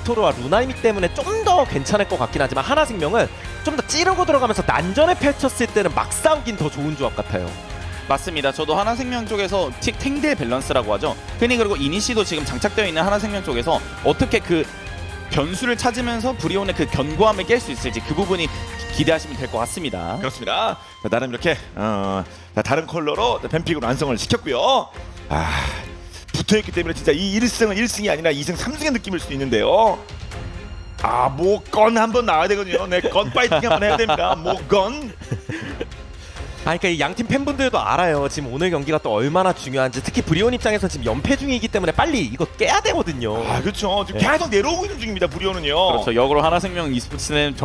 빅토르와 루나이미 때문에 좀 더 괜찮을 것 같긴 하지만 하나생명은 좀 더 찌르고 들어가면서 난전에 펼쳤을 때는 막 싸우긴 더 좋은 조합 같아요. 맞습니다. 저도 하나생명 쪽에서 탱딜 밸런스라고 하죠. 흔히 그리고 이니시도 지금 장착되어 있는 하나생명 쪽에서 어떻게 그 변수를 찾으면서 브리온의 그 견고함을 깰 수 있을지 그 부분이 기대하시면 될 것 같습니다. 그렇습니다. 나름 이렇게 다른 컬러로 뱀픽으로 완성을 시켰고요. 붙어있기 때문에 진짜 이 1승은 1승이 아니라 2승 3승의 느낌일 수 있는데요. 뭐 건 한번 나와야 되거든요. 네, 건 파이팅 한번 해야 됩니다. 뭐 건. 그러니까 이 양팀 팬분들도 알아요. 지금 오늘 경기가 또 얼마나 중요한지. 특히 브리온 입장에서 지금 연패 중이기 때문에 빨리 이거 깨야 되거든요. 그렇죠. 지금 계속 내려오고 있는 중입니다. 브리온은요. 그렇죠. 역으로 하나생명 e스포츠는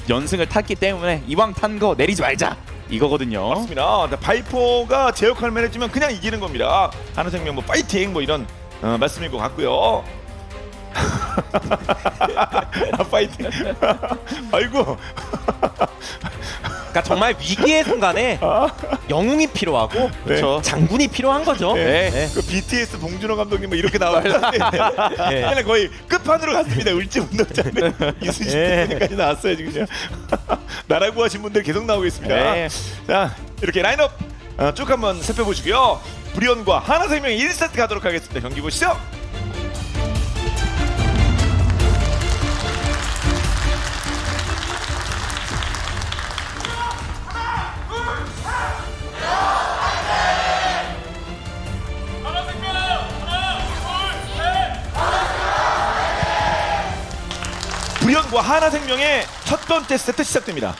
연승을 탔기 때문에 이왕 탄 거 내리지 말자 이거거든요. 맞습니다. 바이포가 제 역할만 해주면 그냥 이기는 겁니다. 하나생명 뭐 파이팅 뭐 이런 말씀인 것 같고요. 파이팅. 아이고. 그러니까 정말 위기의 순간에 영웅이 필요하고 그렇죠. 장군이 필요한 거죠. 네. 그 BTS 봉준호 감독님 뭐 이렇게 나오는데 그냥 거의 끝판으로 갔습니다. 을지 운동장에 이수지 대표님까지 나왔어요 지금. 그냥 나라 구하신 분들 계속 나오고 있습니다. 네. 자, 이렇게 라인업 쭉 한번 살펴보시고요. 브리온과 하나생명 1세트 가도록 하겠습니다. 경기 보시죠. 브리온과 하나생명의 첫 번째 세트 시작됩니다.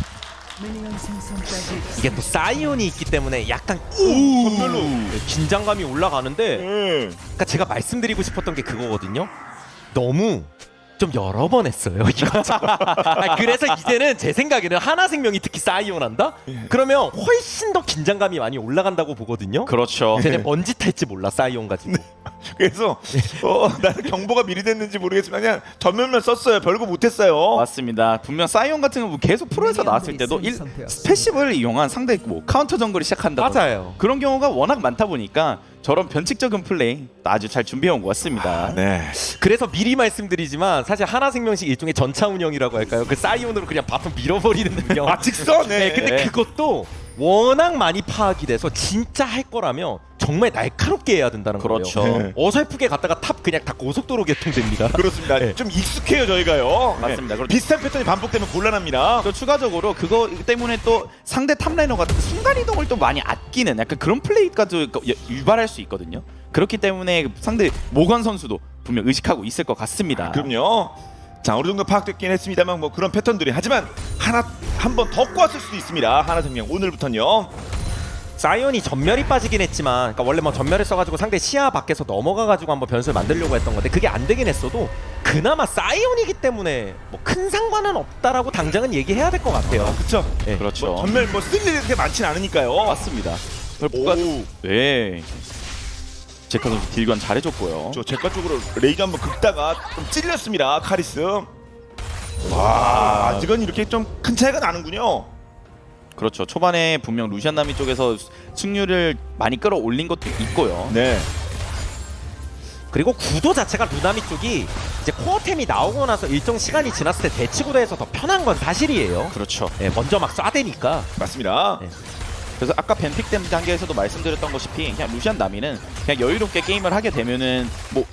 이게 또 사이온이 있기 때문에 약간 전멸로. 긴장감이 올라가는데 그러니까 제가 말씀드리고 싶었던 게 그거거든요. 너무 좀 여러 번 했어요 이거. 그래서 이제는 제 생각에는 하나생명이 특히 사이온 한다? 그러면 훨씬 더 긴장감이 많이 올라간다고 보거든요. 그렇죠. 이제 뭔 짓 할지 몰라 사이온 가지고. 그래서 나는 경보가 미리 됐는지 모르겠지만 그냥 전면만 썼어요. 별거 못했어요. 맞습니다. 분명 사이온 같은 거 계속 프로에서 나왔을 때도 스페시브를 이용한 상대 뭐 카운터 정글을 시작한다. 맞아요. 그런 경우가 워낙 많다 보니까 저런 변칙적인 플레이 아주 잘 준비해온 것 같습니다. 네. 그래서 미리 말씀드리지만 사실 하나생명식 일종의 전차 운영이라고 할까요? 그 사이온으로 그냥 바텀 밀어버리는 운영. 직선. 네, 근데 그것도 워낙 많이 파악이 돼서 진짜 할 거라면 정말 날카롭게 해야 된다는 그렇죠. 거예요. 네. 어설프게 갔다가 탑 그냥 다 고속도로 개통됩니다. 그렇습니다. 네. 좀 익숙해요 저희가요. 맞습니다. 네. 비슷한 패턴이 반복되면 곤란합니다. 또 추가적으로 그거 때문에 또 상대 탑라이너가 순간이동을 또 많이 아끼는 약간 그런 플레이까지 유발할 수 있거든요. 그렇기 때문에 상대 모건 선수도 분명 의식하고 있을 것 같습니다. 그럼요. 자, 어느 정도 파악됐긴 했습니다만 뭐 그런 패턴들이 하지만 한 번 더 꼬았을 수도 있습니다. 하나생명 오늘부터는요. 사이온이 전멸이 빠지긴 했지만 그러니까 원래 뭐 전멸을 써가지고 상대 시야 밖에서 넘어가가지고 한번 변수를 만들려고 했던 건데 그게 안 되긴 했어도 그나마 사이온이기 때문에 뭐 큰 상관은 없다라고 당장은 얘기해야 될 것 같아요. 그렇죠. 네. 그렇죠. 뭐 전멸 뭐 쓸 일이 그렇게 많진 않으니까요. 맞습니다. 오. 네. 제카 선수 딜관 잘해줬고요. 저 제가 쪽으로 레이저 한번 긁다가 좀 찔렸습니다. 카리스. 와, 아직은 이렇게 좀 큰 차이가 나는군요. 그렇죠. 초반에 분명 루시안 나미 쪽에서 승률을 많이 끌어올린 것도 있고요. 네. 그리고 구도 자체가 루나미 쪽이 이제 코어템이 나오고 나서 일정 시간이 지났을 때 대치 구도에서 더 편한 건 사실이에요. 그렇죠. 네, 먼저 막 쏴대니까. 맞습니다. 네. 그래서 아까 벤픽 댐 단계에서도 말씀드렸던 것이피 그냥 루시안 나미는 그냥 여유롭게 게임을 하게 되면은 뭐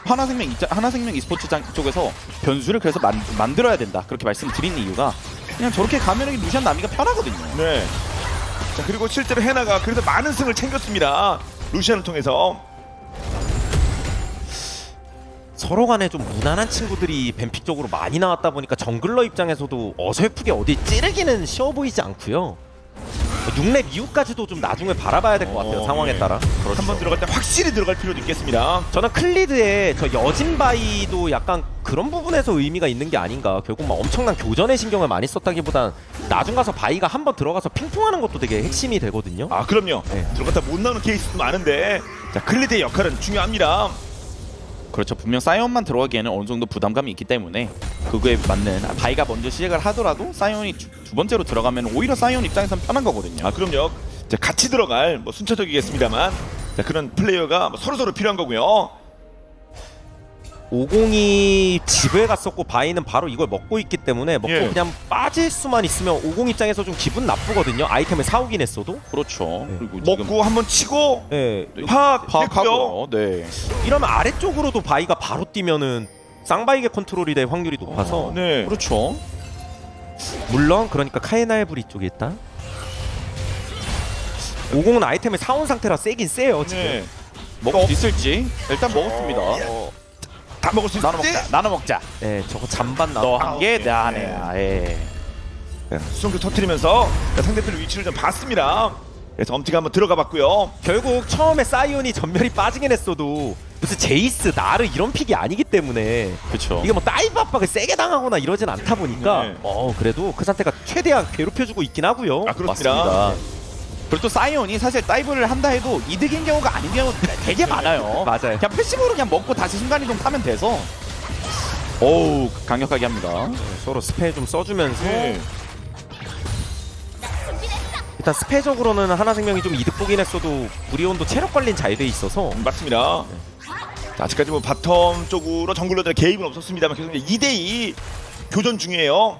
하나생명 e스포츠 쪽에서 변수를 그래서 만들어야 된다 그렇게 말씀드린 이유가 그냥 저렇게 가면은 루시안 나미가 편하거든요. 네. 자, 그리고 실제로 헤나가 그래서 많은 승을 챙겼습니다. 루시안을 통해서. 서로 간에 좀 무난한 친구들이 뱀픽 쪽으로 많이 나왔다 보니까 정글러 입장에서도 어설프게 어디 찌르기는 쉬워 보이지 않고요. 6렙 이후까지도 좀 나중에 바라봐야 될 것 같아요. 상황에 네. 따라. 한 번 들어갈 때 확실히 들어갈 필요도 있겠습니다. 저는 클리드의 저 여진바이도 약간 그런 부분에서 의미가 있는 게 아닌가. 결국 막 엄청난 교전의 신경을 많이 썼다기보단 나중 가서 바이가 한 번 들어가서 핑퐁하는 것도 되게 핵심이 되거든요. 아, 그럼요. 네. 들어갔다 못 나오는 케이스도 많은데 자, 클리드의 역할은 중요합니다. 그렇죠. 분명 사이온만 들어가기에는 어느 정도 부담감이 있기 때문에 그거에 맞는 바이가 먼저 시작을 하더라도 사이온이 두 번째로 들어가면 오히려 사이온 입장에선 편한 거거든요. 아, 그럼요. 자, 같이 들어갈 뭐 순차적이겠습니다만 자, 그런 플레이어가 뭐 서로서로 필요한 거고요. 50이 집에 갔었고 바이는 바로 이걸 먹고 있기 때문에 먹고 예. 그냥 빠질 수만 있으면 50 입장에서 좀 기분 나쁘거든요. 아이템을 사오긴 했어도. 그렇죠. 네. 그리고 지금 먹고 한번 치고 예. 파악하고요. 네. 이러면 아래쪽으로도 바이가 바로 뛰면은 쌍바이게 컨트롤이 될 확률이 높아서 네. 그렇죠. 물론 그러니까 카이나의 불이 쪽에 있다. 50은 아이템을 사온 상태라 세긴 세요 지금. 네. 먹을 수 있을지 일단 먹었습니다. 다 먹을 수 나눠 있지? 먹자. 나눠 먹자. 네, 저거 잠반 나. 너 한 개, 오케이. 내 하나야. 예. 수성교 터트리면서 상대편의 위치를 좀 봤습니다. 그래서 엄티가 한번 들어가 봤고요. 결국 처음에 사이온이 전멸이 빠지긴 했어도 무슨 제이스, 나르 이런 픽이 아니기 때문에 그렇죠. 이게 뭐 다이브 압박을 세게 당하거나 이러진 않다 보니까 네. 그래도 그 상태가 최대한 괴롭혀주고 있긴 하고요. 아 그렇습니다. 맞습니다. 그리고 또 사이온이 사실 다이브를 한다 해도 이득인 경우가 아닌 경우가 되게 많아요. 맞아요. 그냥 패시브로 그냥 먹고 다시 순간이동 타면 돼서. 어우 강력하게 합니다. 서로 스페 좀 써주면서 네. 일단 스페적으로는 하나생명이 좀 이득 보긴 했어도 브리온도 체력 관리는 잘 돼 있어서 맞습니다. 자, 아직까지 뭐 바텀 쪽으로 정글러들의 개입은 없었습니다만 계속 2대2 교전 중이에요.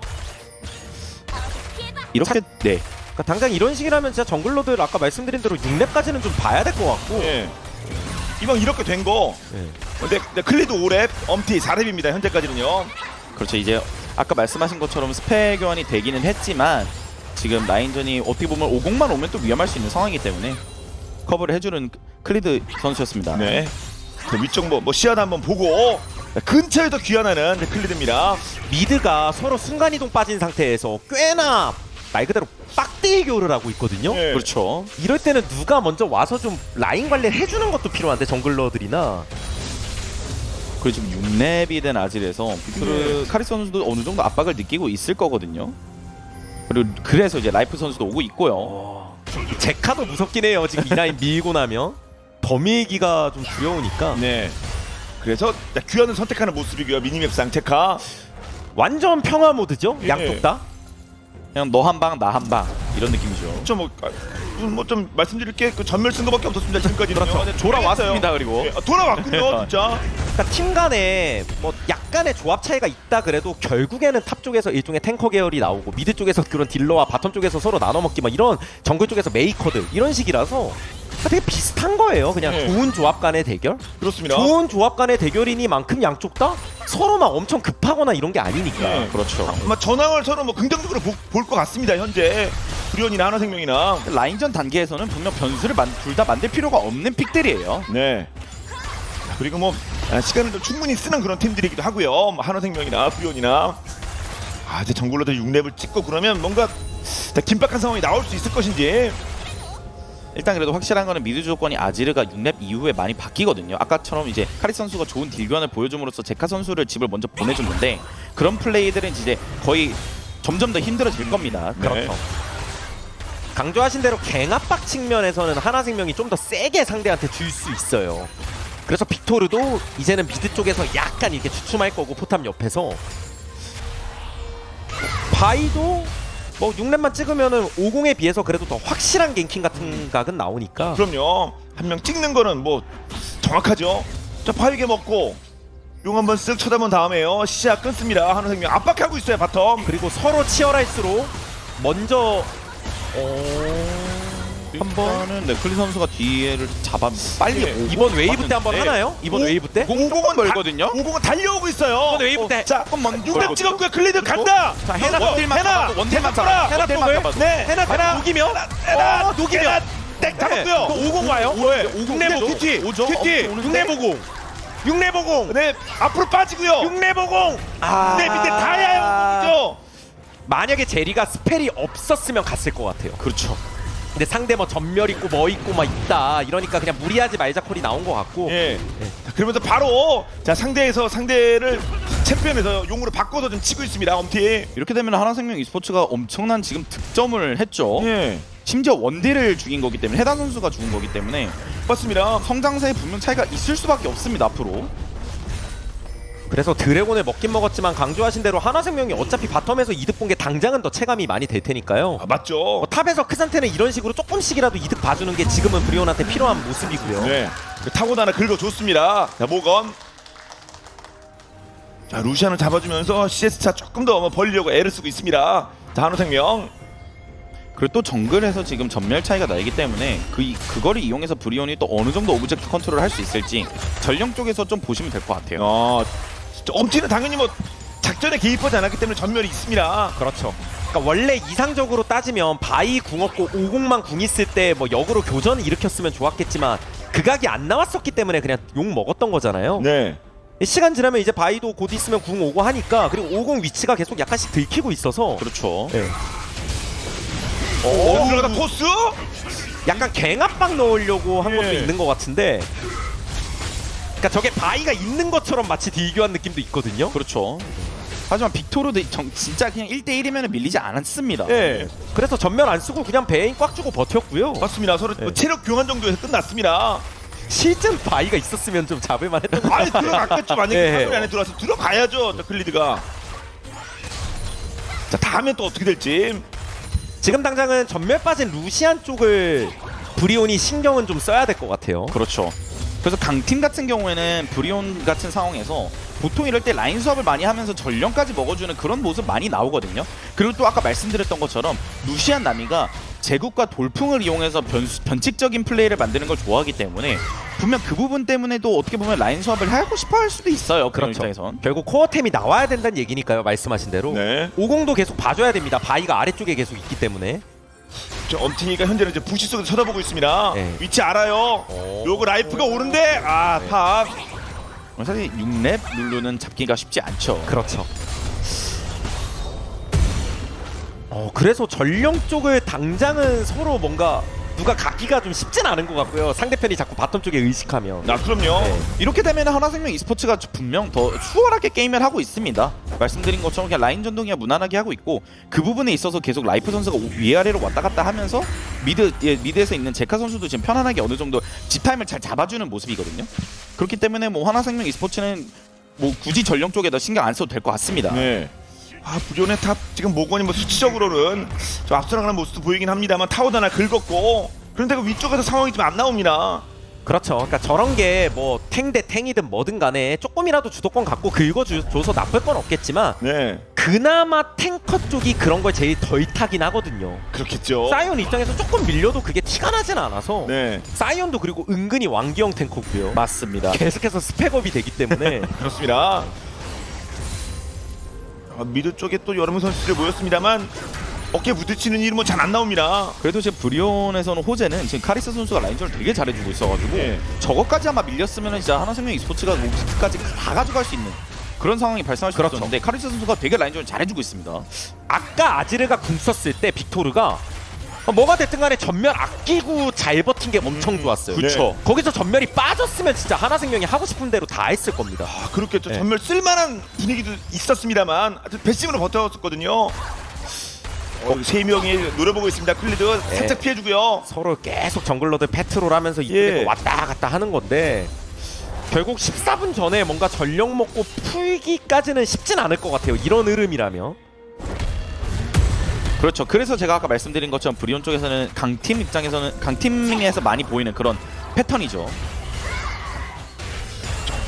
이렇게 네. 그러니까 당장 이런 식이라면 진짜 정글러들 아까 말씀드린 대로 6렙까지는 좀 봐야 될 것 같고 예. 이번 이렇게 된 거. 네. 근데 클리드 5렙, 엄티 4렙입니다. 현재까지는요. 그렇죠. 이제 아까 말씀하신 것처럼 스페 교환이 되기는 했지만 지금 라인전이 어떻게 보면 50만 오면 또 위험할 수 있는 상황이기 때문에 커버를 해주는 클리드 선수였습니다. 네. 그 위쪽 뭐 시야도 한번 보고 근처에도 귀환하는 클리드입니다. 미드가 서로 순간이동 빠진 상태에서 꽤나 말 그대로 빡대기교를 하고 있거든요. 네. 그렇죠. 이럴 때는 누가 먼저 와서 좀 라인 관리를 해주는 것도 필요한데 정글러들이나 그리고 지금 6렙이 된 아질에서 빅토르 카리스 선수도 어느 정도 압박을 느끼고 있을 거거든요. 그리고 그래서 이제 라이프 선수도 오고 있고요. 제카도 무섭긴 해요. 지금 이 라인 밀고 나면 더 밀기가 좀 두려우니까 네. 그래서 귀환을 선택하는 모습이고요. 미니맵상 체카. 완전 평화 모드죠. 예. 양쪽 다. 그냥 너 한 방 나 한 방 이런 느낌이죠. 좀 말씀드릴 게 그 전멸 쓴 거밖에 없었습니다. 지금까지는. 그렇죠. 돌아왔습니다. 그리고 돌아왔군요, 진짜. 그러니까 팀 간에 뭐 약간의 조합 차이가 있다 그래도 결국에는 탑 쪽에서 일종의 탱커 계열이 나오고 미드 쪽에서 그런 딜러와 바텀 쪽에서 서로 나눠 먹기 막 이런 정글 쪽에서 메이커들 이런 식이라서 되게 비슷한 거예요. 그냥 네. 좋은 조합 간의 대결. 그렇습니다. 좋은 조합 간의 대결이니만큼 양쪽 다 서로 막 엄청 급하거나 이런 게 아니니까. 네. 그렇죠. 아마 전황을 서로 뭐 긍정적으로 볼 것 같습니다. 현재 불ion이나 하나생명이나. 라인전 단계에서는 분명 변수를 둘 다 만들 필요가 없는 픽들이에요. 네. 그리고 뭐 시간을 좀 충분히 쓰는 그런 팀들이기도 하고요. 뭐 한화생명이나 불ion이나. 이제 정글러들 6렙을 찍고 그러면 뭔가 긴박한 상황이 나올 수 있을 것인지. 일단 그래도 확실한 거는 미드 조건이 아지르가 6렙 이후에 많이 바뀌거든요. 아까처럼 이제 카리스 선수가 좋은 딜교환을 보여줌으로써 제카 선수를 집을 먼저 보내줬는데 그런 플레이들은 이제 거의 점점 더 힘들어질 겁니다. 네. 그렇죠. 강조하신 대로 갱압박 측면에서는 하나생명이 좀 더 세게 상대한테 줄 수 있어요. 그래서 빅토르도 이제는 미드 쪽에서 약간 이렇게 주춤할 거고 포탑 옆에서 바이도 뭐 6렙만 찍으면은 50에 비해서 그래도 더 확실한 갱킹 같은 각은 나오니까 그럼요. 한 명 찍는 거는 뭐 정확하죠. 자, 바위게 먹고 용 한번 쓱 쳐다본 다음에요. 시야 끊습니다. 한화생명 압박하고 있어요. 바텀. 그리고 서로 치열할수록 먼저 한번은 네, 클리 선수가 뒤에를 잡아 빨리 네. 오고 이번 웨이브 때 한번 왔는데 하나요? 이번 웨이브 때? 50은 멀거든요? 50은 달려오고 있어요. 이번 웨이브 때. 자, 조금만 6렙 찍었고요. 클리드 간다. 자, 해나 원딜만 해나! 잡아도 원딜만 해나! 잡아. 해나 원딜만 쪽을? 잡아도. 네. 해나 녹이면 해나 녹이면 땡 잡았고요. 또 50 와요? 네. 6렙 큐티. 오죠? 큐티. 오는데? 6렙 50 6렙 50 네, 앞으로 빠지고요. 6렙 50 네, 밑에 다야요. 만약에 제리가 스펠이 없었으면 갔을 것 같아요. 그렇죠. 근데 상대 뭐 전멸 있고 뭐 있고 막 있다 이러니까 그냥 무리하지 말자 콜이 나온 것 같고 예. 자, 그러면서 바로 자 상대를 챔피언에서 용으로 바꿔서 좀 치고 있습니다. 엄티. 이렇게 되면 하나생명 e스포츠가 엄청난 지금 득점을 했죠. 예. 심지어 원딜을 죽인 거기 때문에 해당 선수가 죽은 거기 때문에 맞습니다. 성장세에 분명 차이가 있을 수밖에 없습니다. 앞으로. 그래서 드래곤을 먹긴 먹었지만 강조하신 대로 하나생명이 어차피 바텀에서 이득 본 게 당장은 더 체감이 많이 될 테니까요. 맞죠. 뭐 탑에서 크산테는 이런 식으로 조금씩이라도 이득 봐주는 게 지금은 브리온한테 필요한 모습이고요. 네. 그 타고나나 긁어줬습니다. 자, 모건. 자, 루시안을 잡아주면서 CS 차 조금 더 벌리려고 애를 쓰고 있습니다. 자, 한우생명. 그리고 또 정글에서 지금 전멸 차이가 나기 때문에 그거를 이용해서 브리온이 또 어느 정도 오브젝트 컨트롤을 할 수 있을지 전령 쪽에서 좀 보시면 될 것 같아요. 엄티는 당연히 뭐 작전에 개입하지 않았기 때문에 전멸이 있습니다. 그렇죠. 그러니까 원래 이상적으로 따지면 바이 궁 없고 오공만 궁 있을 때 뭐 역으로 교전을 일으켰으면 좋았겠지만 그 각이 안 나왔었기 때문에 그냥 욕 먹었던 거잖아요. 네. 시간 지나면 이제 바이도 곧 있으면 궁 오고 하니까, 그리고 오공 위치가 계속 약간씩 들키고 있어서 그렇죠. 네. 들어가다 토스? 약간 갱압박 넣으려고 한 것도 예. 있는 것 같은데, 그러니까 저게 바이가 있는 것처럼 마치 딜교한 느낌도 있거든요. 그렇죠. 하지만 빅토르도 진짜 그냥 1대1이면 밀리지 않았습니다. 예. 그래서 전면 안 쓰고 그냥 베인 꽉 주고 버텼고요. 맞습니다. 서로 뭐 체력 교환 정도에서 끝났습니다. 실전 바이가 있었으면 좀 잡을만 했던 것 아니 같아요. 들어갔겠죠. 만약에 예. 사거리 안에 들어와서 들어가야죠. 저 클리드가. 자, 다음엔 또 어떻게 될지. 지금 당장은 전멸 빠진 루시안 쪽을 브리온이 신경은 좀 써야 될 것 같아요. 그렇죠. 그래서 강팀 같은 경우에는 브리온 같은 상황에서 보통 이럴 때 라인 수업을 많이 하면서 전령까지 먹어주는 그런 모습 많이 나오거든요. 그리고 또 아까 말씀드렸던 것처럼 루시안 나미가 제국과 돌풍을 이용해서 변칙적인 플레이를 만드는 걸 좋아하기 때문에 분명 그 부분 때문에도 어떻게 보면 라인 수업을 하고 싶어 할 수도 있어요. 그런 그렇죠. 입장에선. 결국 코어템이 나와야 된다는 얘기니까요. 말씀하신 대로. 네. 오공도 계속 봐줘야 됩니다. 바이가 아래쪽에 계속 있기 때문에. 저 엄티니가 현재는 이제 부시 속에서 쳐다보고 있습니다. 네. 위치 알아요. 요거 라이프가 오는데 탑. 사실 6렙 룰루는 잡기가 쉽지 않죠. 그렇죠. 그래서 전령 쪽을 당장은 서로 뭔가 누가 가기가 좀 쉽진 않은 것 같고요. 상대편이 자꾸 바텀 쪽에 의식하면. 그럼요. 네. 이렇게 되면 하나생명 e스포츠가 분명 더 수월하게 게임을 하고 있습니다. 말씀드린 것처럼 그냥 라인 전동이야 무난하게 하고 있고 그 부분에 있어서 계속 라이프 선수가 위아래로 왔다 갔다 하면서 미드에서 있는 제카 선수도 지금 편안하게 어느 정도 집타임을 잘 잡아주는 모습이거든요. 그렇기 때문에 뭐 하나생명 e스포츠는 뭐 굳이 전령 쪽에 더 신경 안 써도 될 것 같습니다. 네. 브리온의 탑 지금 모건이 뭐 수치적으로는 좀 앞서나가는 모습도 보이긴 합니다만 타워도 하나 긁었고, 그런데 그 위쪽에서 상황이 좀 안 나옵니다. 그렇죠. 그러니까 저런 게 뭐 탱 대 탱이든 뭐든 간에 조금이라도 주도권 갖고 긁어줘서 나쁠 건 없겠지만, 네. 그나마 탱커 쪽이 그런 걸 제일 덜 타긴 하거든요. 그렇겠죠. 사이온 입장에서 조금 밀려도 그게 티가 나진 않아서. 네. 사이온도 그리고 은근히 왕기형 탱커고요. 맞습니다. 계속해서 스펙업이 되기 때문에. 그렇습니다. 미드 쪽에 또 여러 명 선수들이 모였습니다만 어깨 부딪히는 일은 뭐 잘 안 나옵니다. 그래도 지금 브리온에서는 호재는 지금 카리스 선수가 라인전을 되게 잘해주고 있어가지고 네. 저것까지 아마 밀렸으면 진짜 하나생명 e스포츠가 목표까지 다 가져갈 수 있는 그런 상황이 발생할 수 그렇죠. 있었는데 카리스 선수가 되게 라인전을 잘해주고 있습니다. 아까 아지르가 궁 썼을 때 빅토르가 뭐가 됐든 간에 전멸 아끼고 잘 버틴 게 엄청 좋았어요. 그쵸. 거기서 전멸이 빠졌으면 진짜 하나생명이 하고 싶은 대로 다 했을 겁니다. 그렇겠죠. 네. 전멸 쓸만한 분위기도 있었습니다만 아주 배심으로 버텼었거든요. 세 명이 노려보고 있습니다. 클리드 살짝 피해주고요. 서로 계속 정글러들 패트롤 하면서 이쪽에 예. 왔다 갔다 하는 건데, 결국 14분 전에 뭔가 전력 먹고 풀기까지는 쉽진 않을 것 같아요. 이런 흐름이라면. 그렇죠. 그래서 제가 아까 말씀드린 것처럼 브리온 쪽에서는 강팀 입장에서는 강팀에서 많이 보이는 그런 패턴이죠.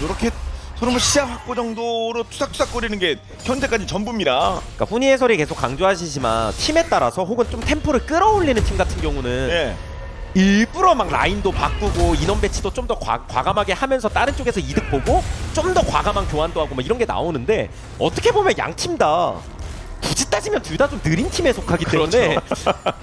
이렇게 서로 뭐 시야 확보 정도로 투삭투삭거리는 게 현재까지 전부입니다. 그러니까 훈이 해설이 계속 강조하시지만 팀에 따라서 혹은 좀 템포를 끌어올리는 팀 같은 경우는 네. 일부러 막 라인도 바꾸고 인원 배치도 좀 더 과감하게 하면서 다른 쪽에서 이득 보고 좀 더 과감한 교환도 하고 막 이런 게 나오는데, 어떻게 보면 양 팀 다 굳이 따지면 둘 다 좀 느린 팀에 속하기 때문에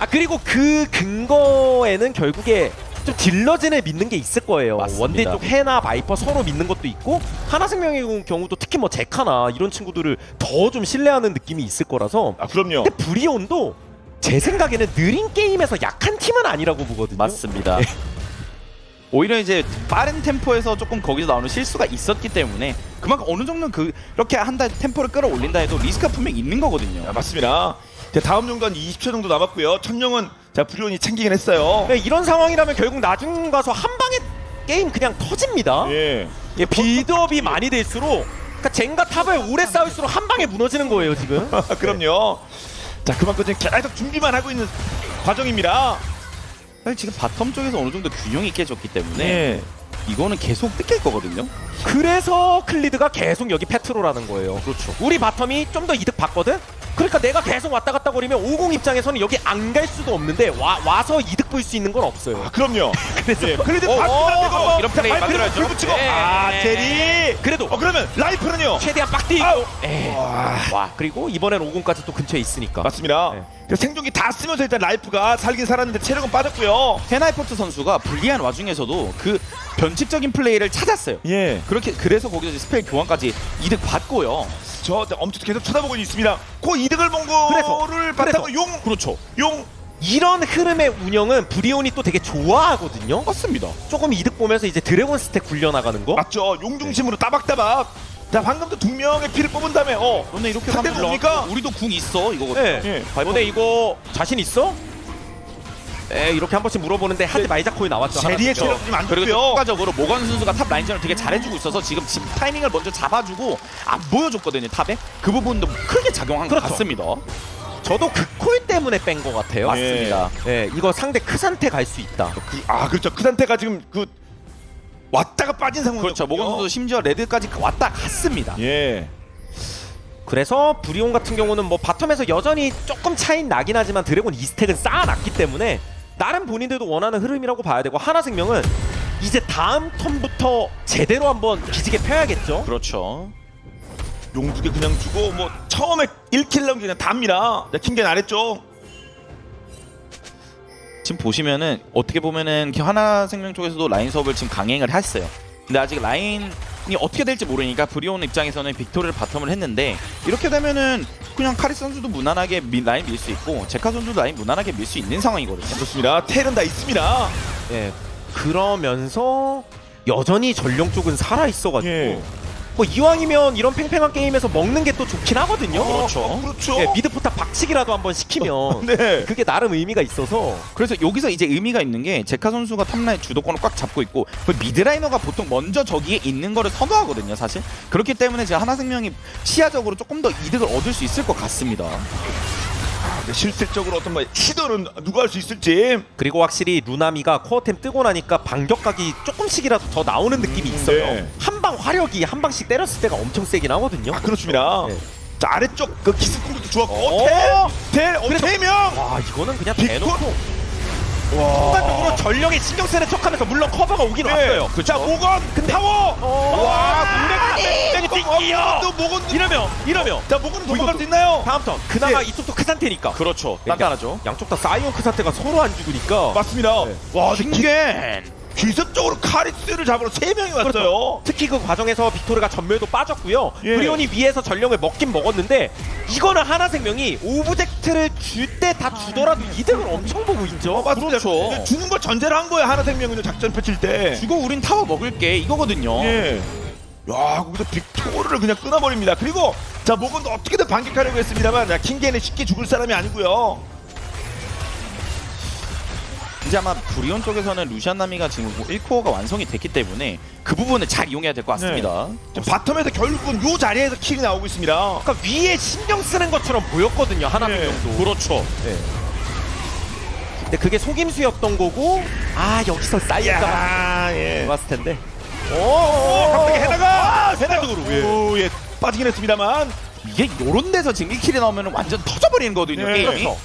그리고 그 근거에는 결국에 좀 딜러진을 믿는 게 있을 거예요. 맞습니다. 원딜 쪽 해나 바이퍼 서로 믿는 것도 있고, 하나생명의 경우도 특히 뭐 제카나 이런 친구들을 더 좀 신뢰하는 느낌이 있을 거라서. 그럼요. 근데 브리온도 제 생각에는 느린 게임에서 약한 팀은 아니라고 보거든요. 맞습니다. 오히려 이제 빠른 템포에서 조금 거기서 나오는 실수가 있었기 때문에 그만큼 어느 정도는 그렇게 한다 템포를 끌어올린다 해도 리스크가 분명히 있는 거거든요. 맞습니다. 다음 용간 20초 정도 남았고요. 천령은 브리온이 챙기긴 했어요. 네, 이런 상황이라면 결국 나중 가서 한 방에 게임 그냥 터집니다. 예. 예, 빌드업이 많이 될수록, 그러니까 젠가 탑을 오래 쌓을수록 한 방에 무너지는 거예요 지금. 그럼요. 자, 그만큼 지금 계속 준비만 하고 있는 과정입니다. 사실 지금 바텀 쪽에서 어느 정도 균형이 깨졌기 때문에 네. 이거는 계속 뜯길 거거든요. 그래서 클리드가 계속 여기 페트롤하는 거예요. 그렇죠. 우리 바텀이 좀 더 이득 봤거든? 그러니까 내가 계속 왔다 갔다 거리면 50 입장에서는 여기 안 갈 수도 없는데 와서 이득 볼 수 있는 건 없어요. 아, 그럼요. 그래서 클리드 어, 바꾸고 이런 플레이 만들어야죠. 불 붙이고. 네. 아, 제리. 그래도 그러면 라이프는요. 최대한 빡 아우. 뛰고 와 그리고 이번엔 50까지 또 근처에 있으니까 맞습니다. 네. 그래서 생존기 다 쓰면서 일단 라이프가 살긴 살았는데 체력은 빠졌고요. 헤나이포트 선수가 불리한 와중에서도 그 변칙적인 플레이를 찾았어요. 예. 그래서 거기서 이제 스펠 교환까지 이득 받고요. 저 엄청 계속 쳐다보고 있습니다. 그 이득을 본 그래서, 거를 바탕으로 용. 그렇죠. 용. 이런 흐름의 운영은 브리온이 또 되게 좋아하거든요. 맞습니다. 조금 이득 보면서 이제 드래곤 스택 굴려나가는 거. 맞죠. 용 중심으로 따박따박. 자, 방금도 2명의 피를 뽑은 다음에 너네 이렇게 상대가 가면 뭡니까? 우리도 궁 있어 이거거든요. 네. 예. 너네 이거 자신 있어? 이렇게 한 번씩 물어보는데 하드 마이자코이 나왔죠. 제리의 하나 체력 좀안 그리고 좋고요. 추가적으로 모건 선수가 탑 라인전을 되게 잘해주고 있어서 지금 타이밍을 먼저 잡아주고 안 보여줬거든요 탑에. 그 부분도 크게 작용한 것 그렇죠. 같습니다. 저도 그 콜 때문에 뺀 것 같아요. 맞습니다. 네, 이거 상대 크산테 갈 수 있다. 그렇죠. 그 상태가 지금 왔다가 빠진 상황이죠. 그렇죠. 모건 선수 심지어 레드까지 왔다 갔습니다. 예. 그래서 브리온 같은 경우는 뭐 바텀에서 여전히 조금 차이 나긴 하지만 드래곤 2스택은 쌓아놨기 때문에 나름 본인들도 원하는 흐름이라고 봐야 되고 하나생명은 이제 다음 턴부터 제대로 한번 기지개 펴야겠죠. 그렇죠. 용 두 개 그냥 주고 뭐 처음에 1킬 나온 게 그냥 답니다. 킹겐 아래쪽. 지금 보시면은 어떻게 보면은 하나생명 쪽에서도 라인 수업을 지금 강행을 했어요. 근데 아직 라인이 어떻게 될지 모르니까 브리온 입장에서는 빅토리를 바텀을 했는데 이렇게 되면은 그냥 카리스 선수도 무난하게 라인 밀 수 있고 제카 선수도 라인 무난하게 밀 수 있는 상황이거든요. 그렇습니다. 텔은 다 있습니다. 예. 그러면서 여전히 전령 쪽은 살아 있어가지고 예. 뭐 이왕이면 이런 팽팽한 게임에서 먹는 게 또 좋긴 하거든요. 그렇죠. 그렇죠. 예, 미드 포탑 박치기라도 한번 시키면 네. 그게 나름 의미가 있어서 그래서 여기서 이제 의미가 있는 게 제카 선수가 탑라인 주도권을 꽉 잡고 있고 그 미드라이너가 보통 먼저 저기에 있는 거를 선호하거든요 사실. 그렇기 때문에 제가 하나생명이 시야적으로 조금 더 이득을 얻을 수 있을 것 같습니다. 실질적으로 어떤 뭐 시도는 누가 할 수 있을지. 그리고 확실히 루나미가 코어템 뜨고 나니까 반격각이 조금씩이라도 더 나오는 느낌이 있어요. 네. 한 방 화력이 한 방씩 때렸을 때가 엄청 세긴 하거든요. 그렇습니다. 네. 자, 아래쪽 그 기습 공격도 좋았고. 어? 텔 그래서- 3명. 와 이거는 그냥 빅톤? 대놓고 순간적으로 전령에 신경 쓰는 척하면서 물론 커버가 오긴 왔어요. 자, 모건 타워. 와 무대가 띵기요. 또 모건 이러면 자, 모건은 도망갈 수 있나요? 다음 턴 그나마 네. 이쪽도 크 상태니까 그렇죠. 그러니까 단단하죠. 양쪽 다 사이온 크 상태가 서로 안 죽으니까 맞습니다. 네. 와, 킹겐. 기습적으로 카리스를 잡으러 3명이 왔어요. 그렇죠. 특히 그 과정에서 빅토르가 전멸도 빠졌고요. 예. 브리온이 위에서 전령을 먹긴 먹었는데 이거는 하나생명이 오브젝트를 줄 때 다 주더라도 이득을 엄청 보고 있죠. 맞습니다. 그렇죠. 주는 걸 전제로 한 거예요. 하나생명은요. 작전 펼칠 때. 주고 우린 타워 먹을게 이거거든요. 예. 야, 거기서 빅토르를 그냥 끊어버립니다. 그리고 자, 모건도 어떻게든 반격하려고 했습니다만 자, 킹겐은 쉽게 죽을 사람이 아니고요. 이제 아마 브리온 쪽에서는 루시안 나미가 지금 1코어가 완성이 됐기 때문에 그 부분을 잘 이용해야 될 것 같습니다. 자, 바텀에서 결국은 요 자리에서 킬이 나오고 있습니다. 그러니까 위에 신경 쓰는 것처럼 보였거든요. 하나생명도. 그렇죠. 근데 그게 속임수였던 거고 아 여기서 사이언가 야, 예. 좋았을 텐데. 갑자기 해나가 헤나드로, 예. 오, 예. 빠지긴 했습니다만. 이게 요런 데서 지금 1킬이 나오면 완전 터져버리는 거거든요. 네. 게임이. 그렇죠.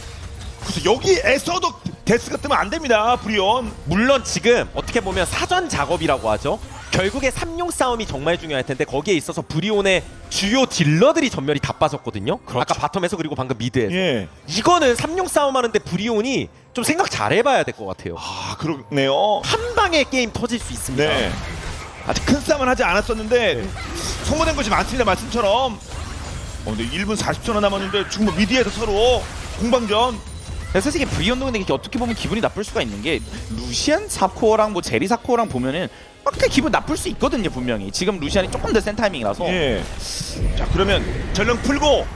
그래서 여기에서도 데스가 뜨면 안 됩니다. 브리온. 물론 지금 어떻게 보면 사전 작업이라고 하죠. 결국에 3용 싸움이 정말 중요할 텐데 거기에 있어서 브리온의 주요 딜러들이 전멸이 다 빠졌거든요. 아까 바텀에서 그리고 방금 미드에서. 예. 이거는 3용 싸움 하는데 브리온이 좀 생각 잘 해봐야 될 것 같아요. 아, 그러네요. 한 방에 게임 터질 수 있습니다. 네. 아직 큰 싸움은 하지 않았었는데 소모된 것이 많습니다. 말씀처럼. 근데 1분 40초나 남았는데 지금 뭐 미디에서 서로 공방전. 그래서 솔직히 브리온도 근데 이게 어떻게 보면 기분이 나쁠 수가 있는 게 루시안 4코어랑 뭐 제리 4코어랑 보면은 막 기분 나쁠 수 있거든요 분명히. 지금 루시안이 조금 더 센 타이밍이라서. 예. 자, 그러면 전령 풀고.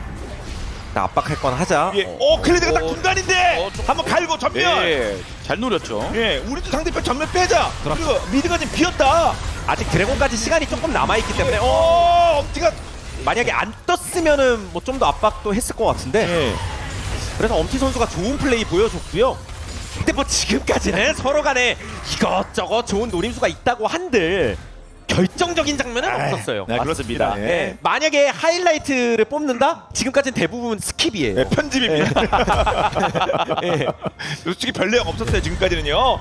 나 압박할 건 하자. 예. 클리드가 딱 중간인데 좀- 한번 갈고 전면. 예, 잘 노렸죠. 예. 우리도 상대편 전면 빼자. 그리고 미드가 지금 비었다. 아직 드래곤까지 시간이 조금 남아있기 때문에 엄지가. 만약에 안 떴으면은 뭐 좀 더 압박도 했을 것 같은데 예. 그래서 엄티 선수가 좋은 플레이 보여줬고요. 근데 뭐 지금까지는 서로 간에 이것저것 좋은 노림수가 있다고 한들 결정적인 장면은 없었어요. 네, 그렇습니다. 맞습니다. 예. 예, 만약에 하이라이트를 뽑는다? 지금까지는 대부분 스킵이에요. 네, 편집입니다. 예. 솔직히 별 내용 없었어요 지금까지는요.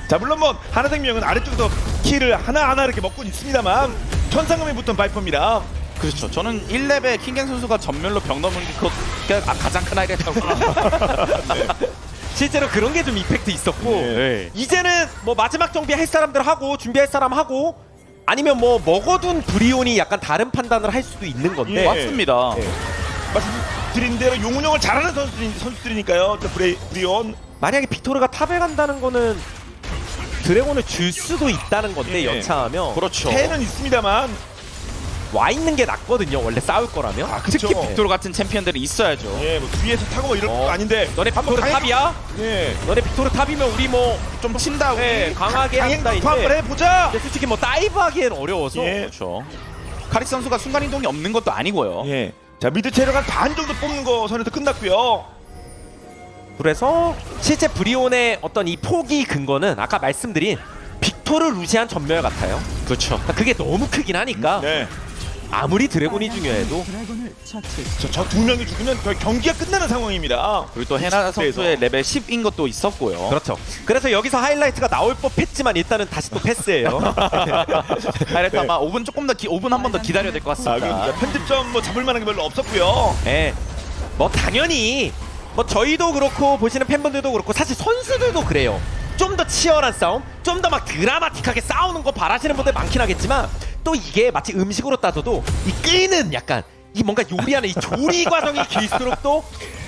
자 물론 뭐 하나생명은 아래쪽에서 키를 하나하나 이렇게 먹고 있습니다만 천상금이 붙은 바이퍼입니다. 그렇죠. 저는 1렙에 킹갱 선수가 전멸로 병 넘은 게 가장 큰 하이라이트라고 실제로 그런 게 좀 이펙트 있었고 네. 이제는 뭐 마지막 정비할 사람들 하고 준비할 사람 하고 아니면 뭐 먹어둔 브리온이 약간 다른 판단을 할 수도 있는 건데 예. 맞습니다. 예. 말씀드린 대로 용운영을 잘하는 선수들이니까요. 브리온. 만약에 빅토르가 탑에 간다는 거는 드래곤을 줄 수도 있다는 건데 예. 여차하면 그렇죠. 패는 있습니다만 와 있는 게 낫거든요. 원래 싸울 거라면. 그쵸. 특히 빅토르 같은 챔피언들은 있어야죠. 예, 뭐 뒤에서 타고 뭐 이럴 것도 아닌데 너네 빅토르 탑이야? 예. 너네 빅토르 탑이면 우리 뭐 좀 친다 우리. 예, 강하게 한다 강행 한번 이제. 해보자. 근데 솔직히 뭐 다이브하기엔 어려워서 예. 그렇죠. 카릭 선수가 순간 이동이 없는 것도 아니고요. 예. 자 미드 체력 한 반 정도 뽑는 거 선에서 끝났고요. 그래서 실제 브리온의 어떤 이 포기 근거는 아까 말씀드린 빅토르 루시안 전멸 같아요. 그렇죠. 그게 너무 크긴 하니까 네. 아무리 드래곤이 중요해도 저 두 명이 죽으면 거의 경기가 끝나는 상황입니다. 그리고 또 해나 선수의 레벨 10인 것도 있었고요. 그렇죠. 그래서 여기서 하이라이트가 나올 법했지만 일단은 다시 또 패스예요. 하이라이트 아마 5분 조금 더 5분 한 번 더 기다려야 될 것 같습니다. 그러니까 편집점 뭐 잡을 만한 게 별로 없었고요. 예. 뭐 당연히 뭐 저희도 그렇고 보시는 팬분들도 그렇고 사실 선수들도 그래요. 좀 더 치열한 싸움, 좀 더 막 드라마틱하게 싸우는 거 바라시는 분들 많긴 하겠지만 또 이게 마치 음식으로 따져도 이 끓는 약간 이 뭔가 요리하는 이 조리 과정이 길수록 또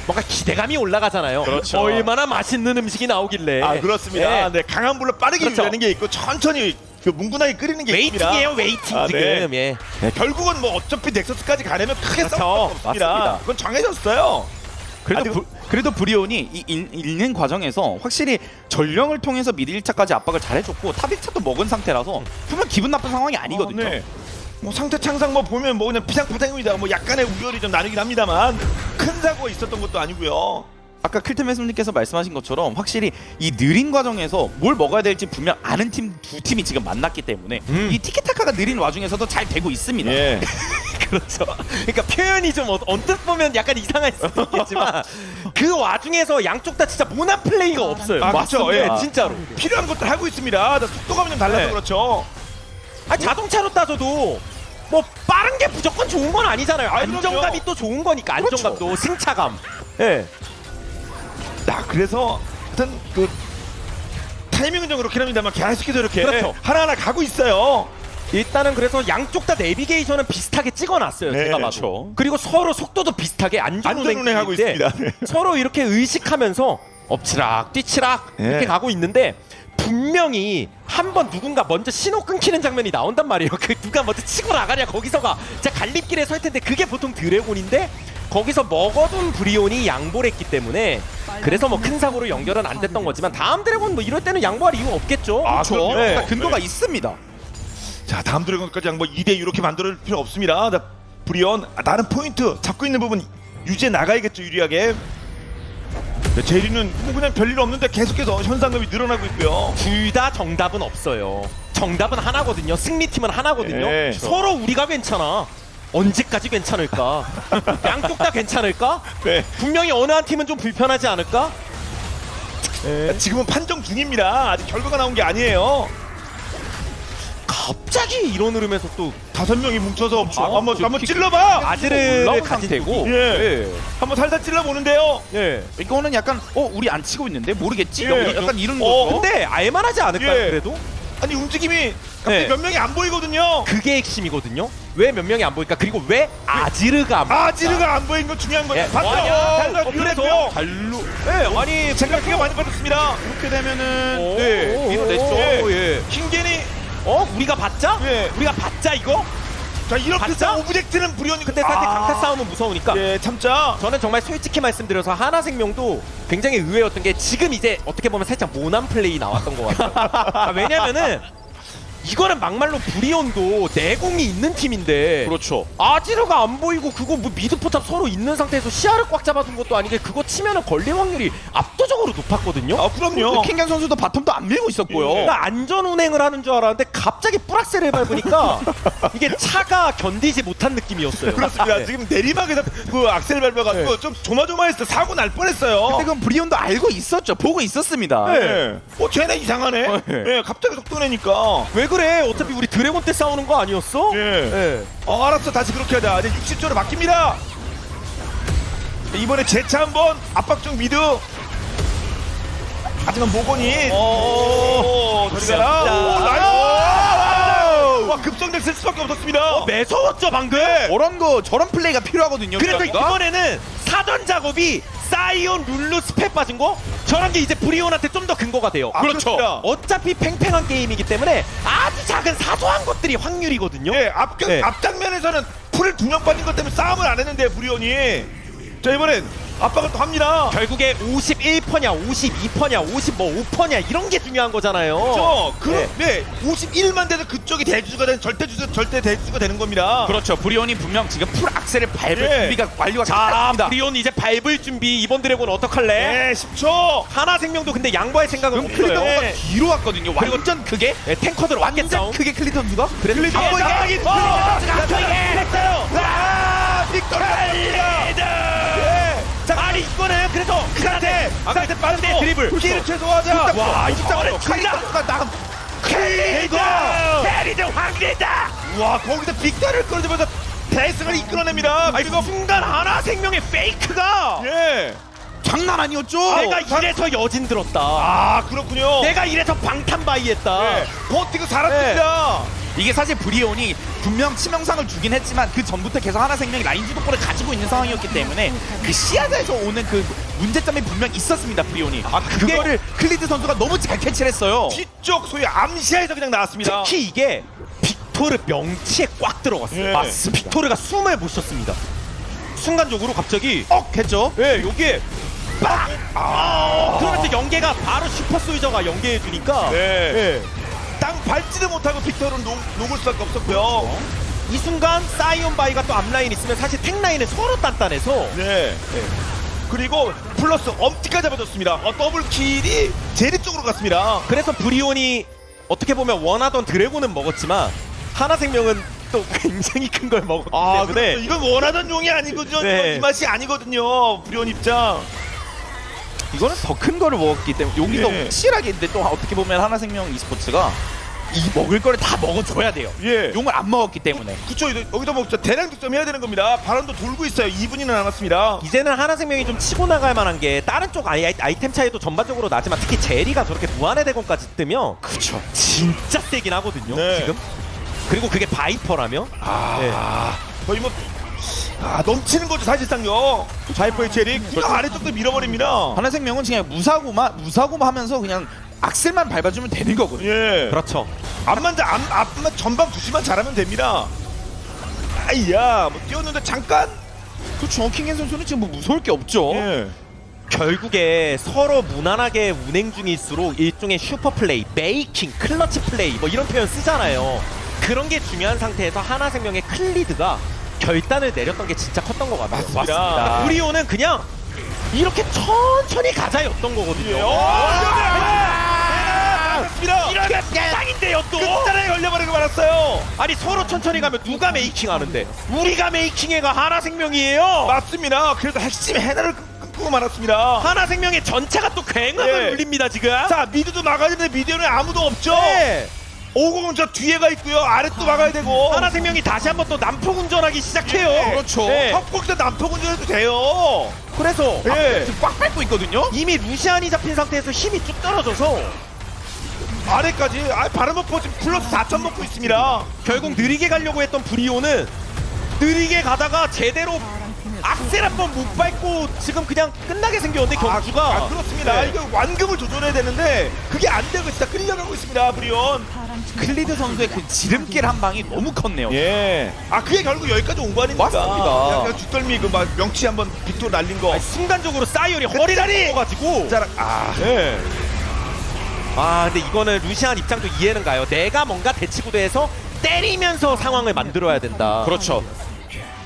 뭔가 기대감이 올라가잖아요. 그렇죠. 얼마나 맛있는 음식이 나오길래. 그렇습니다. 예. 네, 강한 불로 빠르게 그렇죠. 유지하는 게 있고 천천히 그 뭉근하게 끓이는 게 있습니다. 웨이팅이에요, 웨이팅 지금. 네. 예. 네, 결국은 뭐 어차피 넥서스까지 가려면 크게 그렇죠. 싸울 수 없습니다. 맞습니다. 그건 정해졌어요. 그래도 브리온이 읽는 과정에서 확실히 전령을 통해서 미드 1차까지 압박을 잘해줬고 탑 1차도 먹은 상태라서 분명 기분 나쁜 상황이 아니거든요. 네. 뭐 상태 창상 뭐 보면 뭐 그냥 피상파상입니다. 뭐 약간의 우열이 좀 나누긴 합니다만 큰 사고가 있었던 것도 아니고요. 아까 클트메스님께서 말씀하신 것처럼 확실히 이 느린 과정에서 뭘 먹어야 될지 분명 아는 팀 두 팀이 지금 만났기 때문에 이 티키타카가 느린 와중에서도 잘 되고 있습니다. 예. 그렇죠. 그러니까 표현이 좀 언뜻 보면 약간 이상할 수도 있겠지만 그 와중에서 양쪽 다 진짜 모난 플레이가 없어요. 그렇죠. 맞습니다. 예. 진짜로. 필요한 것들 하고 있습니다. 속도감이 좀 달라서 네. 그렇죠. 아니 자동차로 따져도 뭐 빠른 게 무조건 좋은 건 아니잖아요. 안정감이 그럼요. 또 좋은 거니까 안정감도 승차감. 예. 그래서 하여튼 그 타이밍은 좀 그렇긴 합니다만 계속해서 이렇게 그렇죠. 하나하나 가고 있어요. 일단은 그래서 양쪽 다 내비게이션은 비슷하게 찍어놨어요. 네, 제가 봐도. 그렇죠. 그리고 서로 속도도 비슷하게 안전운행하고 안전운행인데 있습니다. 네. 서로 이렇게 의식하면서 엎치락 뒤치락 네. 이렇게 가고 있는데 분명히 한 번 누군가 먼저 신호 끊기는 장면이 나온단 말이에요. 그 누가 먼저 치고 나가냐 거기서가 진짜 갈림길에 설 텐데 그게 보통 드래곤인데 거기서 먹어둔 브리온이 양보를 했기 때문에 그래서 뭐 큰 사고로 연결은 안 됐던 거지만 다음 드래곤 뭐 이럴 때는 양보할 이유 없겠죠. 그렇죠. 그럼요. 그러니까 근거가 네. 있습니다. 자 다음 드래곤까지 뭐 2대 이렇게 만들 필요 없습니다. 자, 브리온 다른 포인트 잡고 있는 부분 유지해 나가야겠죠 유리하게. 네, 제리는 뭐 그냥 별일 없는데 계속해서 현상금이 늘어나고 있고요. 둘 다 정답은 없어요. 정답은 하나거든요. 승리팀은 하나거든요. 네. 서로 우리가 괜찮아. 언제까지 괜찮을까? 양쪽 다 괜찮을까? 네. 분명히 어느 한 팀은 좀 불편하지 않을까? 지금은 판정 중입니다. 아직 결과가 나온 게 아니에요. 갑자기 이런 흐름에서 또 5명이 뭉쳐서 한번 킥- 찔러봐. 아지르를 올라온 가진 상태고. 쪽이- 예. 한번 살살 찔러보는데요. 예. 이거는 약간 우리 안 치고 있는데 모르겠지. 예. 약간 이런 어, 거죠. 근데 알만하지 않을까요? 예. 그래도? 아니 움직임이 갑자기 네. 몇 명이 안 보이거든요. 그게 핵심이거든요. 왜 몇 명이 안 보일까? 그리고 왜 아지르가 안 보일까? 아지르가 안 보인 건 중요한 거예요. 예. 봤죠? 그래서 그래서 달로. 예. 아니 생각보다 많이 받았습니다. 이렇게 되면은 오, 네, 밀어냈죠. 오, 예. 킹겐이 우리가 봤자? 예. 우리가 봤자 이거? 자 이렇게 봤죠? 해서 오브젝트는 불이오니 근데 사실 강타 싸움은 무서우니까 예 참자. 저는 정말 솔직히 말씀드려서 하나생명도 굉장히 의외였던 게 지금 이제 어떻게 보면 살짝 모난 플레이 나왔던 것 같아요. 왜냐면은 이거는 막말로 브리온도 내공이 있는 팀인데 그렇죠. 아지르가 안 보이고 그거 뭐 미드 포탑 서로 있는 상태에서 시야를 꽉 잡아둔 것도 아니게 그거 치면은 걸릴 확률이 압도적으로 높았거든요. 아 그럼요. 킹겐 선수도 바텀도 안 밀고 있었고요. 그러니까 안전 운행을 하는 줄 알았는데 갑자기 뿌락세를 밟으니까 이게 차가 견디지 못한 느낌이었어요. 그렇습니다. 네. 지금 내리막에서 그 악셀 밟아가지고 좀 조마조마했어. 사고 날 뻔했어요. 근데 그건 브리온도 알고 있었죠. 보고 있었습니다. 네. 쟤네 이상하네. 네. 갑자기 속도 내니까. 왜 그래? 어차피 우리 드래곤 때 싸우는 거 아니었어? 예. 네. 알았어. 다시 그렇게 하자. 이제 60초로 바뀝니다. 이번에 재차 한번 압박 중 미드. 하지만 모건이. 저리 가라. 오, 나이스. 와, 급성장 쓸 수밖에 없었습니다. 매서웠죠 방금. 저런 플레이가 필요하거든요. 그래서 우리가. 이번에는 사전 작업이 사이온 룰루 스펙 빠진 거 저런 게 이제 브리온한테 좀 더 근거가 돼요. 그렇죠. 어차피 팽팽한 게임이기 때문에 아주 작은 사소한 것들이 확률이거든요. 예, 네. 앞장면에서는 풀을 두 명 빠진 것 때문에 싸움을 안 했는데 브리온이. 자, 이번엔 압박을 또 합니다. 결국에 51%냐 52%냐 55%냐 이런 게 중요한 거잖아요. 네. 51만 돼도 그쪽이 대주주가 되는 절대 대주주가 되는 겁니다. 그렇죠. 브리온이 분명 지금 풀 악셀을 밟을 예. 준비가 완료가 자, 됐습니다. 브리온 이제 밟을 준비. 이번 드래곤 어떡할래? 네, 10초. 하나 생명도 근데 양보할 생각은 없어요. 클리더가 네. 뒤로 왔거든요. 완전 크게. 네, 탱커들 완전 왔겠죠. 크게 클리더 선수가. 그래서 클리더 한 번에 나가기 됐어요. 빅토리 아니 이거는 그래서 상태 빠른데 드리블. 피해를 최소화하자. 와, 이거는 칼리터가 나가. 캐리드 황리다. 와, 거기서 빅토리를 끌어주면서 대승을 이끌어냅니다. 아니 순간 하나 생명의 페이크가 장난 아니었죠. 내가 이래서 여진 들었다. 아, 그렇군요. 내가 이래서 방탄바이했다. 버티고 살았습니다. 이게 사실 브리온이 분명 치명상을 주긴 했지만 그 전부터 계속 하나 생명이 라인 주도권을 가지고 있는 상황이었기 때문에 그 시야에서 오는 그 문제점이 분명 있었습니다. 브리온이. 그거를 클리드 선수가 너무 잘 캐치를 했어요. 뒤쪽 소위 암시야에서 그냥 나왔습니다. 특히 이게 빅토르 명치에 꽉 들어갔어요. 예. 맞습니다. 빅토르가 숨을 못 쉬었습니다. 순간적으로 갑자기 했죠. 여기에 빡! 그러면서 연계가 바로 슈퍼소이저가 연계해주니까 땅 밟지도 못하고 빅토르는 녹을 수밖에 없었고요. 이 순간 사이온 바이가 또 앞라인 있으면 사실 탱라인은 서로 단단해서 그리고 플러스 엄티까지 잡아줬습니다. 더블킬이 제리 쪽으로 갔습니다. 그래서 브리온이 어떻게 보면 원하던 드래곤은 먹었지만 하나생명은 또 굉장히 큰 걸 먹었기 때문에 그렇죠. 이건 원하던 용이 아니거든요. 네. 이 맛이 아니거든요. 브리온 입장. 이거는 더 큰 거를 먹었기 때문에 여기서 예. 확실하게 근데 또 어떻게 보면 하나생명 e스포츠가 이 먹을 거를 다 먹어줘야 돼요. 예. 용을 안 먹었기 때문에. 그쵸. 여기도 뭐 대량 득점 해야 되는 겁니다. 바람도 돌고 있어요. 2분이나 남았습니다. 이제는 하나생명이 좀 치고 나갈 만한 게 다른 쪽 아이템 차이도 전반적으로 나지만 특히 제리가 저렇게 무한의 대공까지 뜨면 그렇죠. 진짜 세긴 하거든요. 네. 지금. 그리고 그게 바이퍼라면 거의 뭐 넘치는 거죠 사실상요. 자이퍼의 체리 그냥 아래쪽도 밀어버립니다. 하나생명은 그냥 무사고만 하면서 그냥 악셀만 밟아주면 되는 거거든요. 예. 그렇죠. 앞만 전방 주시만 잘하면 됩니다. 아이야, 뭐 뛰었는데 잠깐. 그렇죠. 킹겐 선수는 지금 뭐 무서울 게 없죠. 예. 결국에 서로 무난하게 운행 중일수록 일종의 슈퍼 플레이, 메이킹, 클러치 플레이 뭐 이런 표현 쓰잖아요. 그런 게 중요한 상태에서 하나생명의 클리드가 결단을 내렸던 게 진짜 컸던 것 같아요. 맞습니다. 브리오는 그냥 이렇게 천천히 가자였던 거거든요. 맞습니다. 이러면 땅인데요 또. 끝자락에 걸려버리고 말았어요. 아니 서로 천천히 가면 누가 메이킹 하는데 우리가 메이킹해가 하나생명이에요. 맞습니다. 그래서 핵심 헤나를 끊고 말았습니다. 하나생명의 전체가 또 굉음을 울립니다 지금. 자, 미드도 막아야 되는데 미드에는 아무도 없죠. 네. 50은 저 뒤에가 있고요. 아래도 막아야 되고. 하나생명이 다시 한번 또 난폭 운전하기 시작해요. 그렇죠. 네. 협곡도 남쪽 운전해도 돼요. 그래서 지금 꽉 밟고 있거든요. 이미 루시안이 잡힌 상태에서 힘이 쭉 떨어져서 아래까지 바람먹고 지금 플러스 4천 먹고 있습니다. 결국 느리게 가려고 했던 브리오는 느리게 가다가 제대로 악셀 한번 못 밟고 지금 그냥 끝나게 생겼는데 경주가 그렇습니다. 네. 이거 완금을 조절해야 되는데 그게 안 되고 진짜 끌려가고 있습니다. 브리온. 클리드 선수의 그 지름길 한 방이 너무 컸네요. 예. 그게 결국 여기까지 온 거 아닙니까? 맞습니다. 그냥 뒷덜미 그 막 명치 한번 빅토 날린 거. 아니, 순간적으로 사이언이 허리를 다리! 묶어가지고 예. 아 근데 이거는 루시안 입장도 이해는 가요. 내가 뭔가 대치구도에서 때리면서 상황을 만들어야 된다. 그렇죠.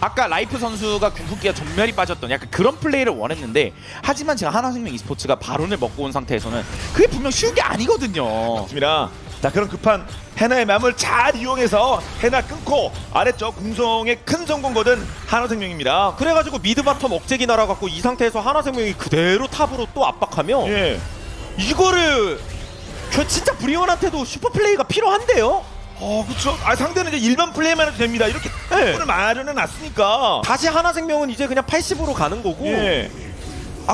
아까 라이프 선수가 궁극기가 전멸이 빠졌던 약간 그런 플레이를 원했는데 하지만 제가 하나생명 e스포츠가 바론을 먹고 온 상태에서는 그게 분명 쉬운 게 아니거든요. 맞습니다. 자 그런 급한 해나의 마음을 잘 이용해서 해나 끊고 아래쪽 궁성의 큰 성공 거둔 한화생명입니다. 그래가지고 미드 바텀 억제기 날아갖고 이 상태에서 하나생명이 그대로 탑으로 또 압박하면 예. 이거를 진짜 브리온한테도 슈퍼플레이가 필요한데요? 그렇죠. 상대는 이제 일반 플레이만 해도 됩니다. 이렇게 네. 을 마련해 놨으니까. 다시 하나생명은 이제 그냥 80으로 가는 거고 예.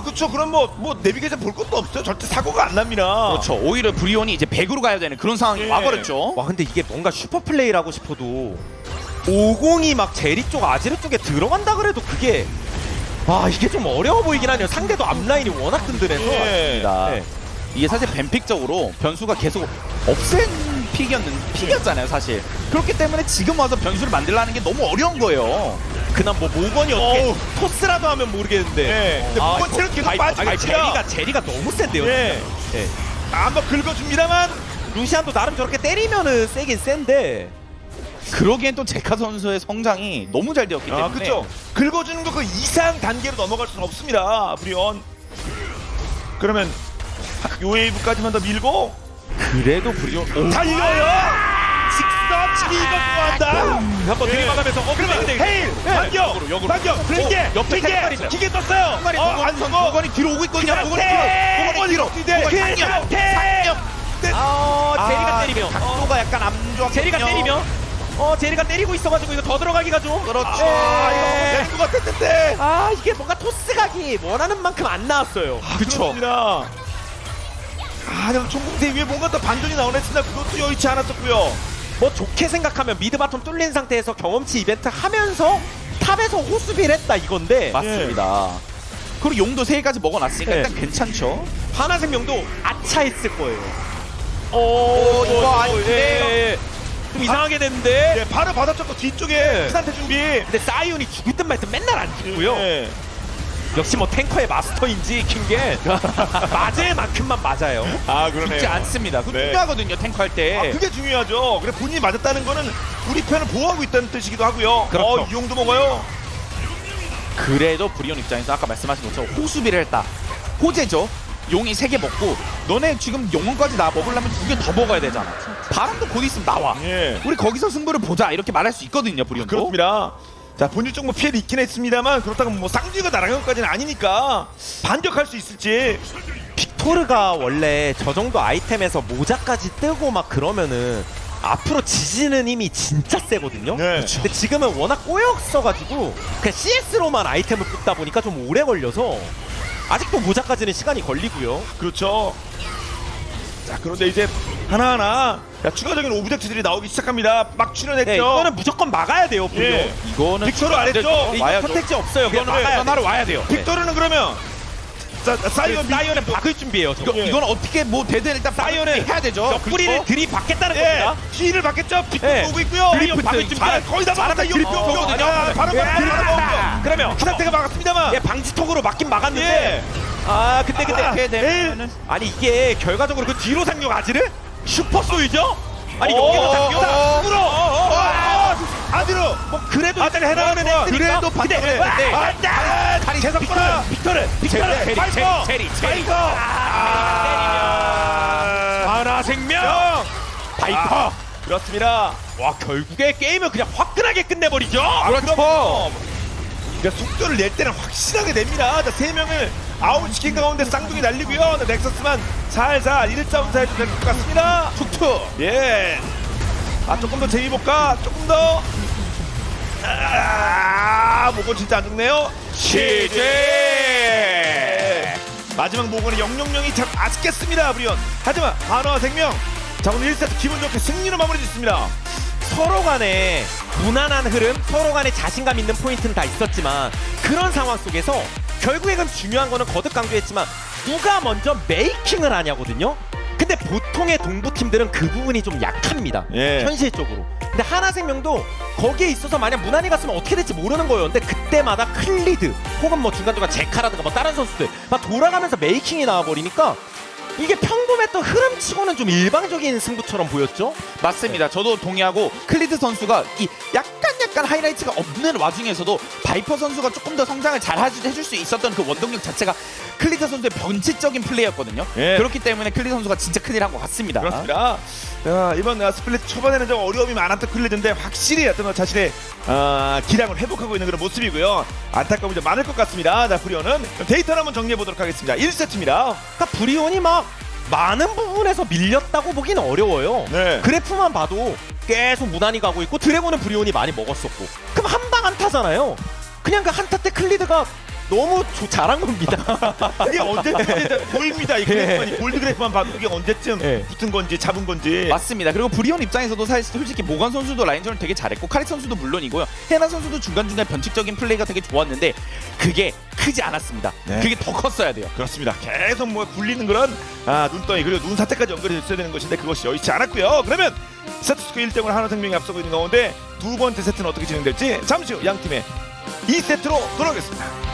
그렇죠. 그럼 뭐 내비게이션 볼 것도 없어요. 절대 사고가 안 납니다. 그렇죠. 오히려 브리온이 이제 100으로 가야 되는 그런 상황이 예. 와버렸죠. 와 근데 이게 뭔가 슈퍼플레이라고 싶어도 50이 막 제리 쪽 아지르 쪽에 들어간다 그래도 그게 이게 좀 어려워 보이긴 하네요. 상대도 앞라인이 워낙 든든해서 예. 네. 이게 사실 뱀픽적으로 변수가 계속 없앤 픽이었잖아요 사실. 그렇기 때문에 지금 와서 변수를 만들라는 게 너무 어려운 거예요. 그냥 뭐 모건이 어떻게 어우. 토스라도 하면 모르겠는데 예. 근데 모건 체력 계속 빠지고 제리가 너무 센데요. 예. 네. 한번 긁어줍니다만. 루시안도 나름 저렇게 때리면은 세긴 센데 그러기엔 또 제카 선수의 성장이 너무 잘 되었기 때문에 그렇죠. 긁어주는 거 그 이상 단계로 넘어갈 수는 없습니다. 브리온. 그러면 요 웨이브까지만 더 밀고 그래도 브리온 달려요. 직선 치기가 한번 들이받으면서 그러면 헤일 반격 반격 그런게 옆에 기계 템플릿. 기계 떴어요. 안 성공. 모건이 뒤로 오고 있거든요. 모건이 뒤로. 상력. 제리가 때리면 각도가 약간 안 좋아. 제리가 때리면 제리가 때리고 있어가지고 이거 더 들어가기가 좀 그렇죠. 이거 될것 같았는데. 이게 뭔가 토스각이 원하는 만큼 안 나왔어요. 그렇습니다. 그럼 총공대 위에 뭔가 또 반전이 나오네. 진짜 그것도 여의치 않았었고요. 뭐 좋게 생각하면 미드 바텀 뚫린 상태에서 경험치 이벤트 하면서 탑에서 호수비를 했다 이건데 맞습니다. 그리고 용도 3개까지 먹어놨으니까 네. 일단 괜찮죠. 하나생명도 아차했을 거예요. 이거 아닌데. 좀 이상하게 됐는데 예, 바로 받아쳤고 뒤쪽에 상태 준비. 근데 사이온이 죽을 듯 말 듯 맨날 안 죽고요. 예. 역시 뭐 탱커의 마스터인지 킹게 맞을 만큼만 맞아요. 그러네요. 죽지 않습니다. 그거 네. 중요하거든요 탱커 할 때. 그게 중요하죠. 그래 본인이 맞았다는 거는 우리 편을 보호하고 있다는 뜻이기도 하고요. 그렇죠. 이 용도 먹어요. 그래도 브리온 입장에서 아까 말씀하신 것처럼 호수비를 했다. 호재죠. 용이 3개 먹고 너네 지금 용원까지 나 먹으려면 2개 더 먹어야 되잖아. 바람도 곧 있으면 나와. 예. 우리 거기서 승부를 보자 이렇게 말할 수 있거든요 브리온도. 그렇습니다. 자 본질 쪽 뭐 피해를 입긴 했습니다만 그렇다고 뭐 쌍둥이가 날아간 것까지는 아니니까 반격할 수 있을지. 빅토르가 원래 저 정도 아이템에서 모자까지 뜨고 막 그러면은 앞으로 지지는 힘이 진짜 세거든요. 네. 근데 지금은 워낙 꼬였어가지고 그냥 CS로만 아이템을 뽑다 보니까 좀 오래 걸려서 아직도 모자까지는 시간이 걸리고요. 그렇죠. 자 그런데 이제 하나하나 추가적인 오브젝트들이 나오기 시작합니다. 막 출연했죠. 네, 이거는 무조건 막아야 돼요. 분명. 예. 이거는 빅토르 아래쪽. 이거 와야죠. 컨택지 없어요. 그냥 이거는 막아야 하나로 와야 돼요. 빅토르는 그러면 자 사이언 사이언은 박을 준비해요. 이거, 예. 이건 어떻게 뭐 되든 일단 사이언은 해야 되죠. 옆구리를 들이받겠다는 예. 겁니다. 키를 받겠죠. 빅토르 예. 오고 있고요. 드리프트 박을 준비. 잘- 거의 다 막았다. 드리프트 거거든요. 바로 그러면 그 상태가 막았습니다만. 예, 방지턱으로 막긴 막았는데 예. 근데 이렇게 되면은 아니 이게 결과적으로 그 뒤로 상륙 아지르 슈퍼 소유죠? 아니 오, 여기로 상륙 으로 아디로 뭐 그래도 일단 해나가는 애들이니까 그래도 근데 반대로 다리 계속 끌어. 빅토르 제리 하나생명 바이퍼 그렇습니다. 와 결국에 게임을 그냥 화끈하게 끝내버리죠. 그렇죠. 그러니까 속도를 낼 때는 확실하게 냅니다. 자, 3명을 아웃시킨 가운데 쌍둥이 날리고요. 넥서스만 살살 1.4 해도 될 것 같습니다. 툭툭. 예. 조금 더 재미 볼까? 조금 더. 모건 진짜 안 죽네요. 시제 마지막 모건의 000이 참 아쉽겠습니다, 브리온. 하지만 한화와 생명. 자, 오늘 1세트 기분 좋게 승리로 마무리 짓습니다. 서로 간에 무난한 흐름, 서로 간에 자신감 있는 포인트는 다 있었지만 그런 상황 속에서 결국에는 중요한 거는 거듭 강조했지만 누가 먼저 메이킹을 하냐거든요. 근데 보통의 동부 팀들은 그 부분이 좀 약합니다. 예. 현실적으로. 근데 하나생명도 거기에 있어서 만약 무난히 갔으면 어떻게 될지 모르는 거예요. 근데 그때마다 클리드 혹은 뭐 중간중간 제카라든가 뭐 다른 선수들 막 돌아가면서 메이킹이 나와버리니까 이게 평범했던 흐름치고는 좀 일방적인 승부처럼 보였죠? 맞습니다. 저도 동의하고 클리드 선수가 이 약간 하이라이트가 없는 와중에서도 바이퍼 선수가 조금 더 성장을 잘 해줄 수 있었던 그 원동력 자체가 클리드 선수의 변칙적인 플레이였거든요. 예. 그렇기 때문에 클리드 선수가 진짜 큰일 한 것 같습니다. 그렇습니다. 이번 스플릿 초반에는 좀 어려움이 많았던 클리드인데 확실히 어떤 자신의 기량을 회복하고 있는 그런 모습이고요. 안타까움이 좀 많을 것 같습니다. 자, 브리온은 데이터를 한번 정리해 보도록 하겠습니다. 1세트입니다. 그러니까 브리온이 막 많은 부분에서 밀렸다고 보기는 어려워요. 네. 그래프만 봐도 계속 무난히 가고 있고 드래곤은 브리온이 많이 먹었었고 그럼 한 방 한타잖아요. 그냥 그 한타 때 클리드가 너무 잘한 겁니다. 이게 언제쯤 보입니다. 이 그래프만, 이 골드 그래프만 봐도 이게 언제쯤 네. 붙은 건지 잡은 건지. 맞습니다. 그리고 브리온 입장에서도 사실 솔직히 모건 선수도 라인전을 되게 잘했고 카릭 선수도 물론이고요. 헤나 선수도 중간중간 변칙적인 플레이가 되게 좋았는데 그게 크지 않았습니다. 네. 그게 더 컸어야 돼요. 그렇습니다. 계속 뭐 굴리는 그런 눈덩이 그리고 눈사태까지 연결이 됐어야 되는 것인데 그것이 여의치 않았고요. 그러면 세트스코 1대0을 하나생명이 앞서고 있는 가운데 두 번째 세트는 어떻게 진행될지 잠시 후 양 팀의 2세트로 돌아오겠습니다.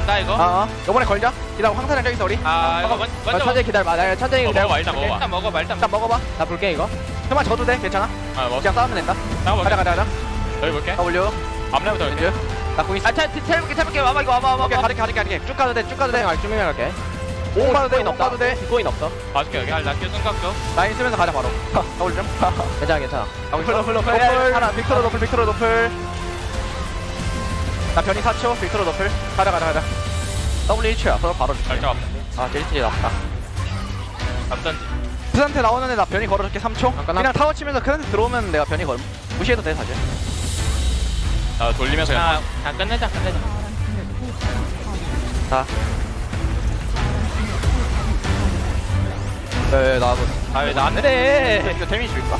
나 이거? 요번에 걸자. 기다려, 황사장 저기 있어 우리. 이거 먼저 천천히 기다려봐. 나 천천히 기다려. 일단 먹어봐. 일단 먹어봐. 일단 일단 먹어봐. 나 볼게 이거. 형만 져도 돼. 괜찮아. 먹어. 그냥 싸우면 된다. 먹어. 가자. 여기 볼게. W. 앞라부터 볼게. 왼쪽. 나공 있어. 텔볼게. 와봐 이거 와봐. 오케이 가르게. 쭉 가도 돼. 쭉 갈게. 오, 가도 돼. 가도 돼. 뒷고인 없어. 봐줄게 여기. 나 뛰어 깎죠. 라인 쓰면서 가자 바로. W 좀. 괜찮아. 노플. 하나. 빅토르 노플. 나 변이 4초. 빅토르 노플. 가자. W 1초야. 그럼 바로 줄게. 살짝 앞. 제리트리 나왔다. 앞단지. 크산테 나오는데 나 변이 걸어줄게 3초. 그냥 타워 치면서 크산테 들어오면 내가 변이 걸음. 무시해도 돼 사실. 돌리면서 그냥. 끝내자. 자. 나와보. 왜 나한테? 이거 데미지 줄까?